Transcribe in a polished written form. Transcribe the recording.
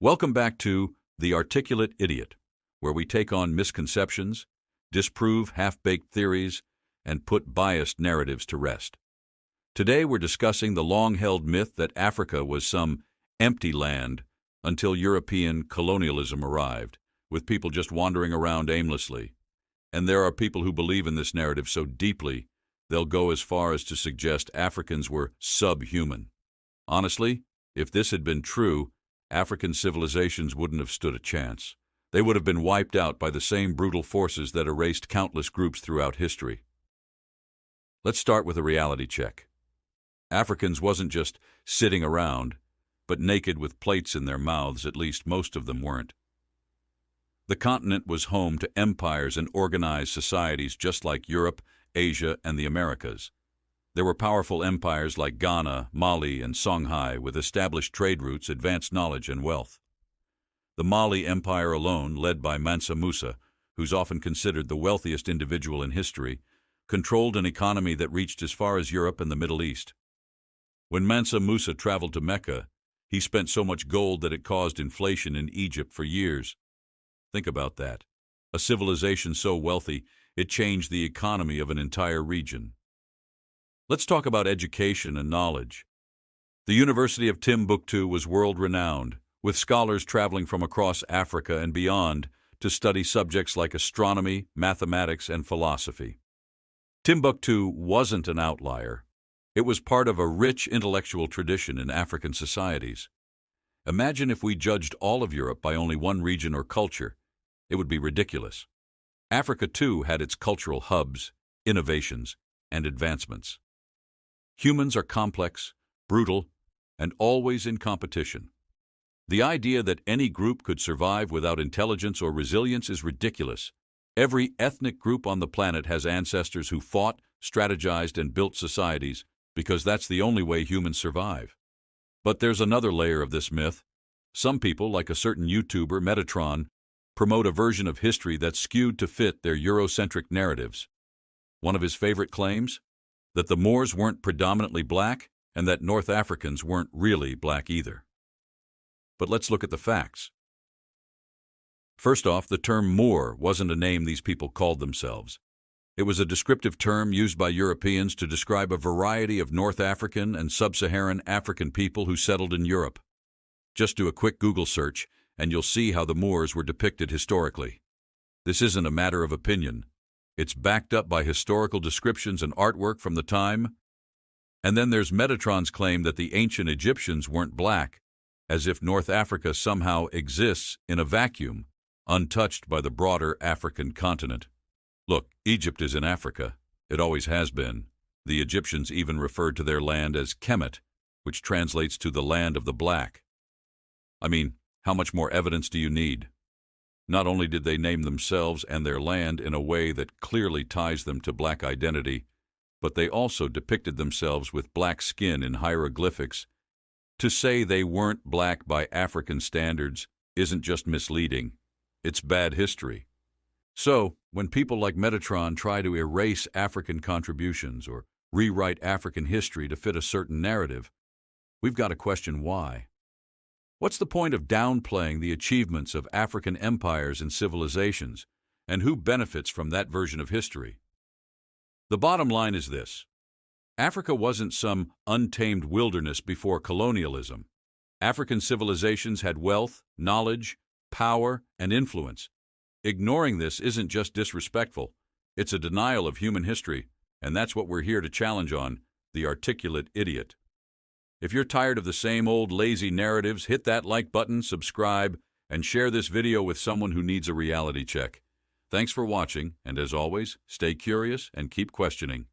Welcome back to The Articulate Idiot, where we take on misconceptions, disprove half-baked theories, and put biased narratives to rest. Today we're discussing the long-held myth that Africa was some empty land until European colonialism arrived, with people just wandering around aimlessly. And there are people who believe in this narrative so deeply, they'll go as far as to suggest Africans were subhuman. Honestly, if this had been true, African civilizations wouldn't have stood a chance. They would have been wiped out by the same brutal forces that erased countless groups throughout history. Let's start with a reality check. Africans wasn't just sitting around, but naked with plates in their mouths, at least most of them weren't. The continent was home to empires and organized societies just like Europe, Asia, and the Americas. There were powerful empires like Ghana, Mali, and Songhai with established trade routes, advanced knowledge, and wealth. The Mali Empire alone, led by Mansa Musa, who's often considered the wealthiest individual in history, controlled an economy that reached as far as Europe and the Middle East. When Mansa Musa traveled to Mecca, he spent so much gold that it caused inflation in Egypt for years. Think about that. A civilization so wealthy, it changed the economy of an entire region. Let's talk about education and knowledge. The University of Timbuktu was world-renowned, with scholars traveling from across Africa and beyond to study subjects like astronomy, mathematics, and philosophy. Timbuktu wasn't an outlier. It was part of a rich intellectual tradition in African societies. Imagine if we judged all of Europe by only one region or culture. It would be ridiculous. Africa, too, had its cultural hubs, innovations, and advancements. Humans are complex, brutal, and always in competition. The idea that any group could survive without intelligence or resilience is ridiculous. Every ethnic group on the planet has ancestors who fought, strategized, and built societies because that's the only way humans survive. But there's another layer of this myth. Some people, like a certain YouTuber, Metatron, promote a version of history that's skewed to fit their Eurocentric narratives. One of his favorite claims? That the Moors weren't predominantly black and that North Africans weren't really black either. But let's look at the facts. First off, the term Moor wasn't a name these people called themselves. It was a descriptive term used by Europeans to describe a variety of North African and Sub-Saharan African people who settled in Europe. Just do a quick Google search and you'll see how the Moors were depicted historically. This isn't a matter of opinion. It's backed up by historical descriptions and artwork from the time. And then there's Metatron's claim that the ancient Egyptians weren't black, as if North Africa somehow exists in a vacuum, untouched by the broader African continent. Look, Egypt is in Africa. It always has been. The Egyptians even referred to their land as Kemet, which translates to the land of the black. I mean, how much more evidence do you need? Not only did they name themselves and their land in a way that clearly ties them to black identity, but they also depicted themselves with black skin in hieroglyphics. To say they weren't black by African standards isn't just misleading, it's bad history. So, when people like Metatron try to erase African contributions or rewrite African history to fit a certain narrative, we've got to question why. What's the point of downplaying the achievements of African empires and civilizations, and who benefits from that version of history? The bottom line is this. Africa wasn't some untamed wilderness before colonialism. African civilizations had wealth, knowledge, power, and influence. Ignoring this isn't just disrespectful, it's a denial of human history, and that's what we're here to challenge on The Articulate Idiot. If you're tired of the same old lazy narratives, hit that like button, subscribe, and share this video with someone who needs a reality check. Thanks for watching, and as always, stay curious and keep questioning.